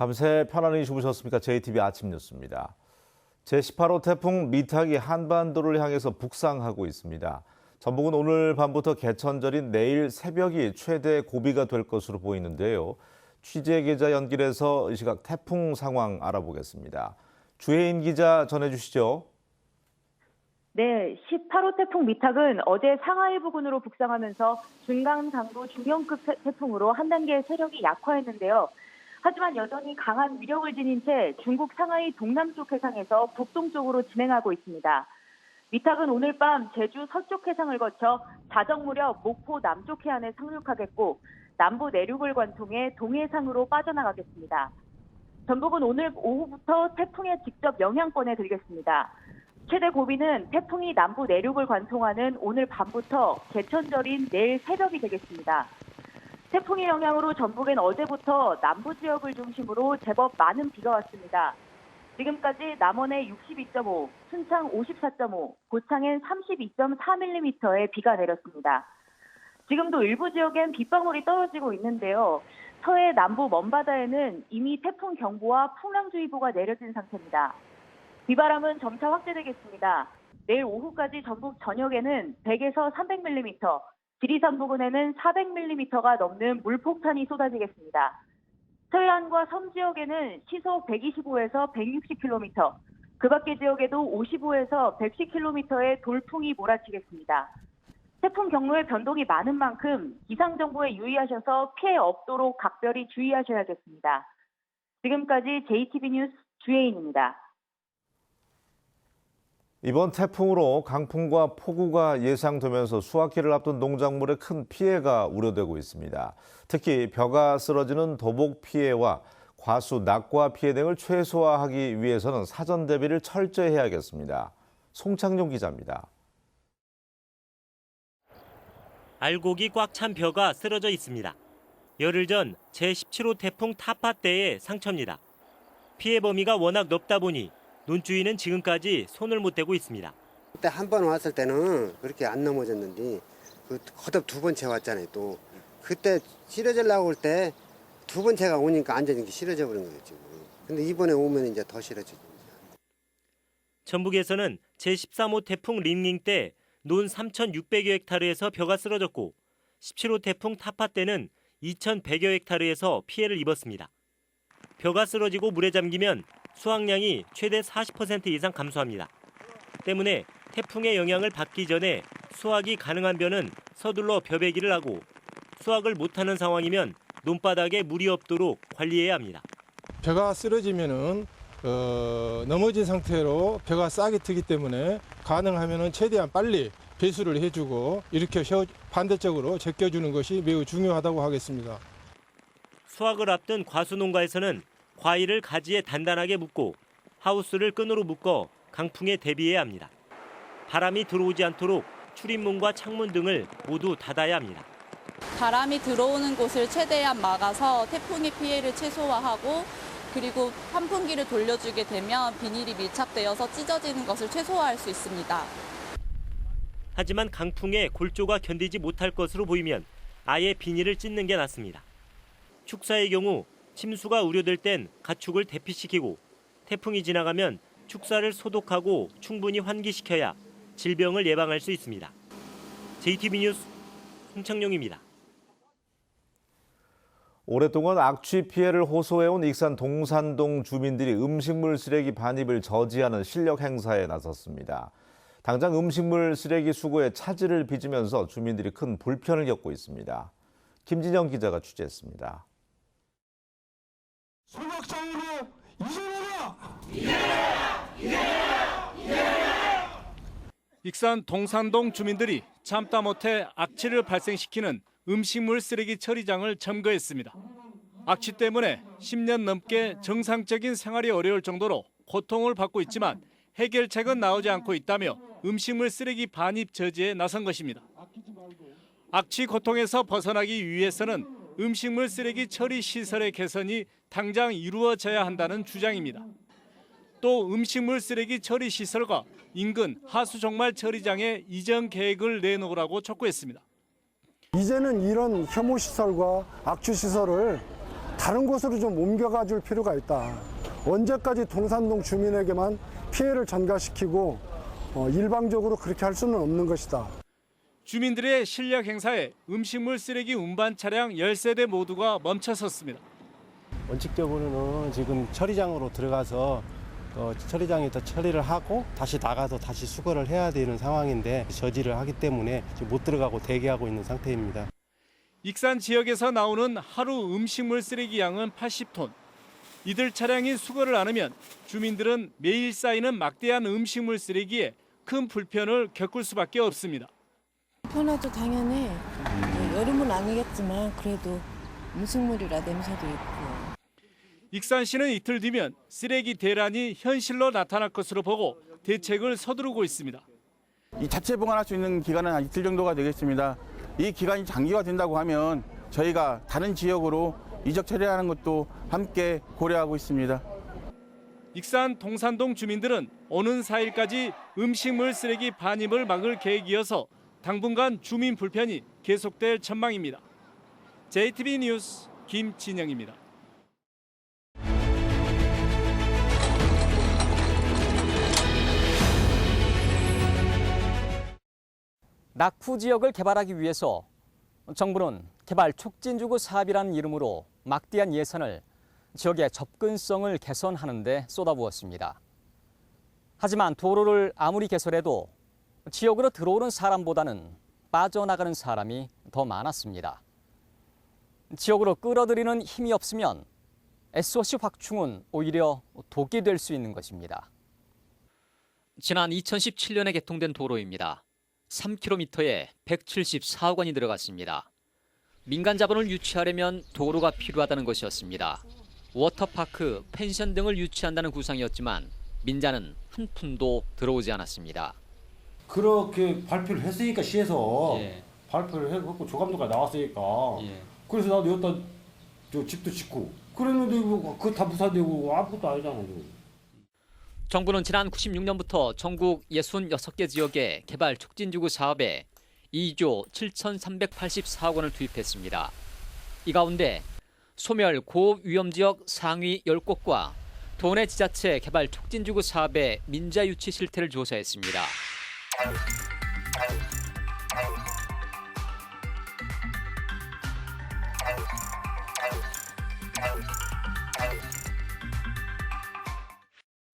밤새 편안히 주무셨습니까? JTBC 아침 뉴스입니다. 제18호 태풍 미탁이 한반도를 향해서 북상하고 있습니다. 전북은 오늘 밤부터 개천절인 내일 새벽이 최대 고비가 될 것으로 보이는데요. 취재 기자 연결해서 이 시각 태풍 상황 알아보겠습니다. 주혜인 기자 전해주시죠. 네, 18호 태풍 미탁은 어제 상하이 부근으로 북상하면서 중강강도 중형급 태풍으로 한 단계 세력이 약화했는데요. 하지만 여전히 강한 위력을 지닌 채 중국 상하이 동남쪽 해상에서 북동쪽으로 진행하고 있습니다. 미탁은 오늘 밤 제주 서쪽 해상을 거쳐 자정 무렵 목포 남쪽 해안에 상륙하겠고 남부 내륙을 관통해 동해상으로 빠져나가겠습니다. 전북은 오늘 오후부터 태풍의 직접 영향권에 들겠습니다. 최대 고비는 태풍이 남부 내륙을 관통하는 오늘 밤부터 개천절인 내일 새벽이 되겠습니다. 태풍의 영향으로 전북엔 어제부터 남부 지역을 중심으로 제법 많은 비가 왔습니다. 지금까지 남원에 62.5, 순창 54.5, 고창엔 32.4mm의 비가 내렸습니다. 지금도 일부 지역엔 빗방울이 떨어지고 있는데요. 서해 남부 먼바다에는 이미 태풍 경보와 풍랑주의보가 내려진 상태입니다. 비바람은 점차 확대되겠습니다. 내일 오후까지 전북 전역에는 100에서 300mm, 지리산 부근에는 400mm가 넘는 물폭탄이 쏟아지겠습니다. 서해안과 섬 지역에는 시속 125에서 160km, 그 밖의 지역에도 55에서 110km의 돌풍이 몰아치겠습니다. 태풍 경로의 변동이 많은 만큼 기상정보에 유의하셔서 피해 없도록 각별히 주의하셔야겠습니다. 지금까지 JTBC 뉴스 주혜인입니다. 이번 태풍으로 강풍과 폭우가 예상되면서 수확기를 앞둔 농작물에 큰 피해가 우려되고 있습니다. 특히 벼가 쓰러지는 도복 피해와 과수, 낙과 피해 등을 최소화하기 위해서는 사전 대비를 철저히 해야겠습니다. 송창용 기자입니다. 알곡이 꽉 찬 벼가 쓰러져 있습니다. 열흘 전 제17호 태풍 타파 때의 상처입니다. 피해 범위가 워낙 넓다 보니 논주인은 지금까지 손을 못 대고 있습니다. 그때 한 번 왔을 때는 그렇게 안 넘어졌는데 거듭 두 번째 왔잖아요. 또 그때 싫어지려고 할 때 두 번째가 오니까 앉아진 게 싫어져 버린 거예요. 지금. 근데 이번에 오면 이제 더 싫어지죠. 전북에서는 제13호 태풍 린닝 때 논 3,600여 헥타르에서 벼가 쓰러졌고 17호 태풍 타파 때는 2,100여 헥타르에서 피해를 입었습니다. 벼가 쓰러지고 물에 잠기면 수확량이 최대 40% 이상 감소합니다. 때문에 태풍의 영향을 받기 전에 수확이 가능한 벼는 서둘러 벼베기를 하고 수확을 못하는 상황이면 논바닥에 물이 없도록 관리해야 합니다. 벼가 쓰러지면은 넘어진 상태로 벼가 싹이 트기 때문에 가능하면은 최대한 빨리 배수를 해주고 이렇게 반대쪽으로 제껴주는 것이 매우 중요하다고 하겠습니다. 수확을 앞둔 과수 농가에서는 과일을 가지에 단단하게 묶고 하우스를 끈으로 묶어 강풍에 대비해야 합니다. 바람이 들어오지 않도록 출입문과 창문 등을 모두 닫아야 합니다. 바람이 들어오는 곳을 최대한 막아서 태풍의 피해를 최소화하고 그리고 환풍기를 돌려주게 되면 비닐이 밀착되어서 찢어지는 것을 최소화할 수 있습니다. 하지만 강풍에 골조가 견디지 못할 것으로 보이면 아예 비닐을 찢는 게 낫습니다. 축사의 경우 침수가 우려될 땐 가축을 대피시키고 태풍이 지나가면 축사를 소독하고 충분히 환기시켜야 질병을 예방할 수 있습니다. JTBC 뉴스 송창용입니다. 오랫동안 악취 피해를 호소해온 익산 동산동 주민들이 음식물 쓰레기 반입을 저지하는 실력 행사에 나섰습니다. 당장 음식물 쓰레기 수거에 차질을 빚으면서 주민들이 큰 불편을 겪고 있습니다. 김진영 기자가 취재했습니다. 소각장으로 익산 동산동 주민들이 참다 못해 악취를 발생시키는 음식물 쓰레기 처리장을 점거했습니다. 악취 때문에 10년 넘게 정상적인 생활이 어려울 정도로 고통을 받고 있지만 해결책은 나오지 않고 있다며 음식물 쓰레기 반입 저지에 나선 것입니다. 악취 고통에서 벗어나기 위해서는 음식물 쓰레기 처리 시설의 개선이 당장 이루어져야 한다는 주장입니다. 또 음식물 쓰레기 처리 시설과 인근 하수종말 처리장의 이전 계획을 내놓으라고 촉구했습니다. 이제는 이런 혐오시설과 악취시설을 다른 곳으로 좀 옮겨가 줄 필요가 있다. 언제까지 동산동 주민에게만 피해를 전가시키고 일방적으로 그렇게 할 수는 없는 것이다. 주민들의 실력 행사에 음식물 쓰레기 운반 차량 10세대 모두가 멈춰섰습니다. 원칙적으로는 지금 처리장으로 들어가서 처리장에서 처리를 하고 다시 나가서 다시 수거를 해야 되는 상황인데 저지를 하기 때문에 지금 못 들어가고 대기하고 있는 상태입니다. 익산 지역에서 나오는 하루 음식물 쓰레기 양은 80톤. 이들 차량이 수거를 안 하면 주민들은 매일 쌓이는 막대한 음식물 쓰레기에 큰 불편을 겪을 수밖에 없습니다. 편하죠, 당연히. 여름은 아니겠지만 그래도 음식물이라 냄새도 있고. 익산시는 이틀 뒤면 쓰레기 대란이 현실로 나타날 것으로 보고 대책을 서두르고 있습니다. 이 자체 보관할 수 있는 기간은 한 이틀 정도가 되겠습니다. 이 기간이 장기화 된다고 하면 저희가 다른 지역으로 이적 처리하는 것도 함께 고려하고 있습니다. 익산 동산동 주민들은 오는 4일까지 음식물 쓰레기 반입을 막을 계획이어서 당분간 주민 불편이 계속될 전망입니다. JTB 뉴스 김진영입니다. 낙후 지역을 개발하기 위해서 정부는 개발 촉진주거 사업이라는 이름으로 막대한 예산을 지역의 접근성을 개선하는 데 쏟아부었습니다. 하지만 도로를 아무리 개설해도 지역으로 들어오는 사람보다는 빠져나가는 사람이 더 많았습니다. 지역으로 끌어들이는 힘이 없으면 SOC 확충은 오히려 독이 될 수 있는 것입니다. 지난 2017년에 개통된 도로입니다. 3km에 174억 원이 들어갔습니다. 민간 자본을 유치하려면 도로가 필요하다는 것이었습니다. 워터파크, 펜션 등을 유치한다는 구상이었지만 민자는 한 푼도 들어오지 않았습니다. 그렇게 발표를 했으니까 시에서 발표를 해갖고 조감도가 나왔으니까 그래서 나도 여기다 저 집도 짓고 그랬는데 뭐 그거 다 무산되고 아무것도 아니잖아요. 정부는 지난 96년부터 전국 66개 지역에 개발 촉진주거 사업에 2조 7,384억 원을 투입했습니다. 이 가운데 소멸 고위험지역 상위 10곳과 도내 지자체 개발 촉진주거 사업의 민자 유치 실태를 조사했습니다.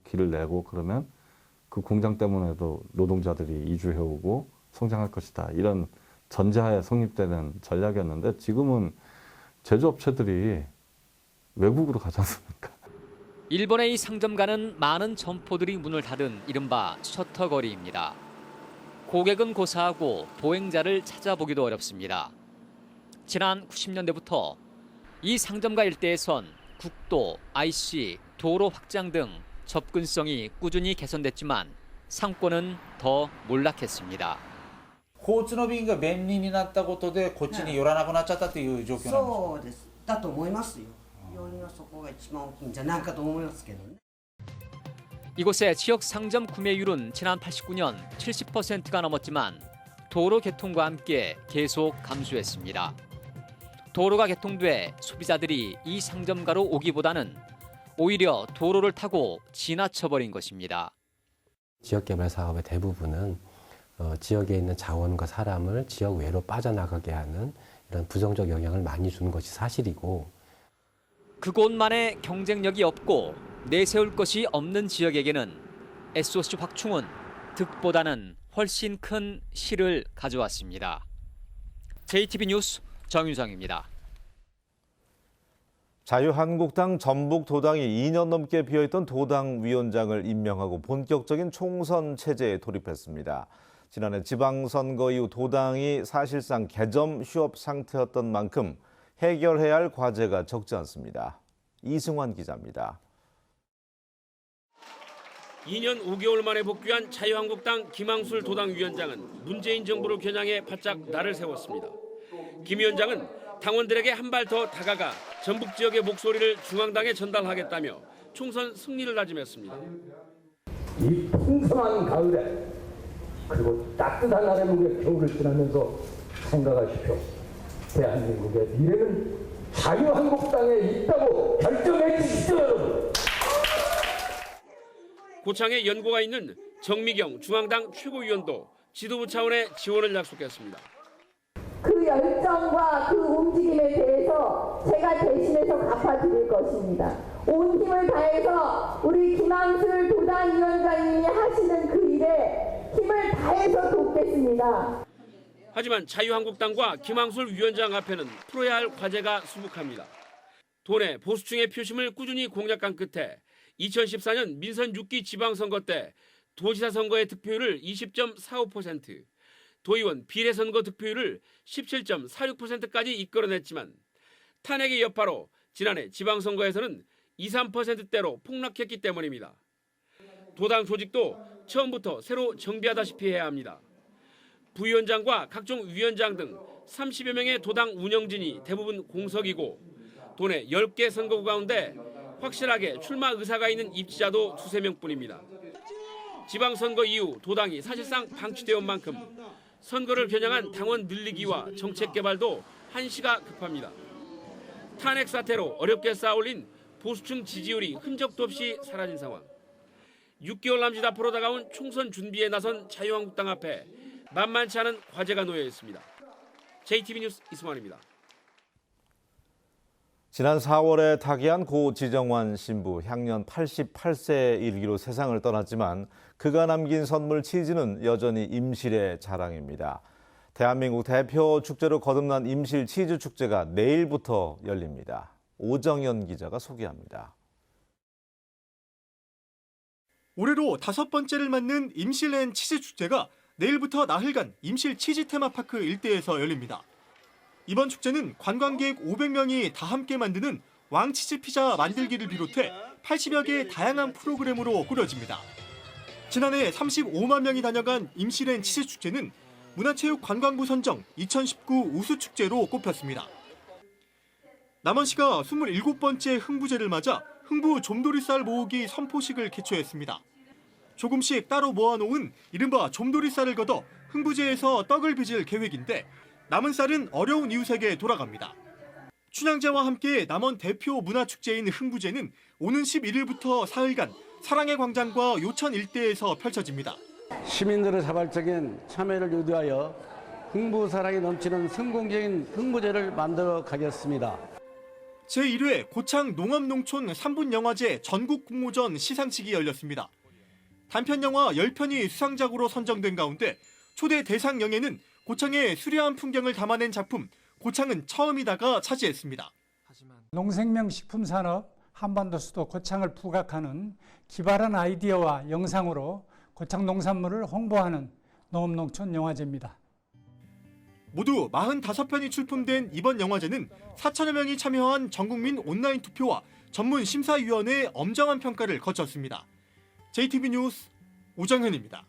길을 내고 그러면 그 공장 때문에도 노동자들이 이주해오고 성장할 것이다. 이런 전제하에 성립되는 전략이었는데 지금은 제조업체들이 외국으로 가지 않습니까? 일본의 이 상점가는 많은 점포들이 문을 닫은 이른바 셔터거리입니다. 고객은 고사하고 보행자를 찾아보기도 어렵습니다. 지난 90년대부터 이 상점가 일대에선 국도, IC, 도로 확장 등 접근성이 꾸준히 개선됐지만 상권은 더 몰락했습니다. 交通の便が便利になったことでこっちに寄らなくなっちゃったという状況なんですか？そうです。だと思いますよ。要因はそこが一番大きいんじゃないかと思いますけどね。 이곳의 지역 상점 구매율은 지난 89년 70%가 넘었지만 도로 개통과 함께 계속 감소했습니다. 도로가 개통돼 소비자들이 이 상점가로 오기보다는 오히려 도로를 타고 지나쳐버린 것입니다. 지역개발 사업의 대부분은 지역에 있는 자원과 사람을 지역 외로 빠져나가게 하는 이런 부정적 영향을 많이 주는 것이 사실이고 그곳만의 경쟁력이 없고 내세울 것이 없는 지역에게는 SOC 확충은 득보다는 훨씬 큰 실을 가져왔습니다. JTB 뉴스 정윤성입니다. 자유한국당 전북도당이 2년 넘게 비어있던 도당위원장을 임명하고 본격적인 총선 체제에 돌입했습니다. 지난해 지방선거 이후 도당이 사실상 개점 휴업 상태였던 만큼 해결해야 할 과제가 적지 않습니다. 이승환 기자입니다. 2년 5개월 만에 복귀한 자유한국당 김항술 도당위원장은 문재인 정부를 겨냥해 바짝 날을 세웠습니다. 김 위원장은 당원들에게 한 발 더 다가가 전북 지역의 목소리를 중앙당에 전달하겠다며 총선 승리를 다짐했습니다. 이 풍성한 가을에 그리고 따뜻한 아래목의 겨울을 지나면서 생각하십시오. 대한민국의 미래는 자유한국당에 있다고 결정해 주시죠, 여러분. 고창에 연고가 있는 정미경 중앙당 최고위원도 지도부 차원의 지원을 약속했습니다. 그 열정과 그 움직임에 대해서 제가 대신해서 갚아드릴 것입니다. 온 힘을 다해서 우리 김항술 도당위원장님이 하시는 그 일에 힘을 다해서 돕겠습니다. 하지만 자유한국당과 김항술 위원장 앞에는 풀어야 할 과제가 수북합니다. 도내 보수층의 표심을 꾸준히 공략한 끝에 2014년 민선 6기 지방선거 때 도지사 선거의 득표율을 20.45%, 도의원 비례선거 득표율을 17.46%까지 이끌어냈지만 탄핵의 여파로 지난해 지방선거에서는 2, 3%대로 폭락했기 때문입니다. 도당 조직도 처음부터 새로 정비하다시피 해야 합니다. 부위원장과 각종 위원장 등 30여 명의 도당 운영진이 대부분 공석이고 도내 10개 선거구 가운데 확실하게 출마 의사가 있는 입지자도 2~3명뿐입니다. 지방선거 이후 도당이 사실상 방치되어 온 만큼 선거를 겨냥한 당원 늘리기와 정책 개발도 한시가 급합니다. 탄핵 사태로 어렵게 쌓아올린 보수층 지지율이 흔적도 없이 사라진 상황. 6개월 남짓 앞으로 다가온 총선 준비에 나선 자유한국당 앞에 만만치 않은 과제가 놓여 있습니다. JTB 뉴스 이승환입니다. 지난 4월에 타계한 고 지정환 신부 향년 88세 일기로 세상을 떠났지만 그가 남긴 선물 치즈는 여전히 임실의 자랑입니다. 대한민국 대표 축제로 거듭난 임실 치즈 축제가 내일부터 열립니다. 오정연 기자가 소개합니다. 올해로 5번째를 맞는 임실앤 치즈 축제가 내일부터 나흘간 임실 치즈 테마파크 일대에서 열립니다. 이번 축제는 관광객 500명이 다 함께 만드는 왕치즈 피자 만들기를 비롯해 80여 개의 다양한 프로그램으로 꾸려집니다. 지난해 35만 명이 다녀간 임실앤 치즈 축제는 문화체육관광부 선정 2019 우수축제로 꼽혔습니다. 남원시가 27번째 흥부제를 맞아 흥부 좀도리쌀 모으기 선포식을 개최했습니다. 조금씩 따로 모아놓은 이른바 좀도리쌀을 걷어 흥부제에서 떡을 빚을 계획인데 남은 쌀은 어려운 이웃에게 돌아갑니다. 춘향제와 함께 남원 대표 문화축제인 흥부제는 오는 11일부터 사흘간 사랑의 광장과 요천 일대에서 펼쳐집니다. 시민들의 자발적인 참여를 유도하여 흥부 사랑이 넘치는 성공적인 흥부제를 만들어 가겠습니다. 제1회 고창 농업농촌 3분 영화제 전국 공모전 시상식이 열렸습니다. 단편 영화 10편이 수상작으로 선정된 가운데 초대 대상 영예는 고창의 수려한 풍경을 담아낸 작품 고창은 처음이다가 차지했습니다. 농생명식품산업 한반도 수도 고창을 부각하는 기발한 아이디어와 영상으로 고창 농산물을 홍보하는 농업농촌 영화제입니다. 모두 45편이 출품된 이번 영화제는 4천여 명이 참여한 전국민 온라인 투표와 전문 심사위원회의 엄정한 평가를 거쳤습니다. JTB 뉴스 오정현입니다.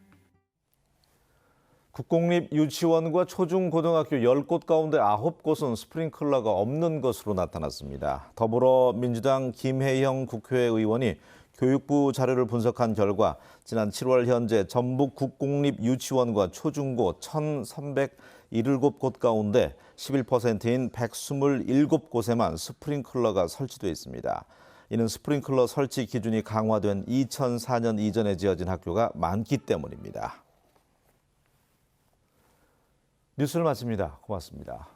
국공립유치원과 초중고등학교 10곳 가운데 9곳은 스프링클러가 없는 것으로 나타났습니다. 더불어민주당 김혜영 국회의원이 교육부 자료를 분석한 결과 지난 7월 현재 전북 국공립유치원과 초중고 1,317곳 가운데 11%인 127곳에만 스프링클러가 설치돼 있습니다. 이는 스프링클러 설치 기준이 강화된 2004년 이전에 지어진 학교가 많기 때문입니다. 뉴스를 마칩니다. 고맙습니다.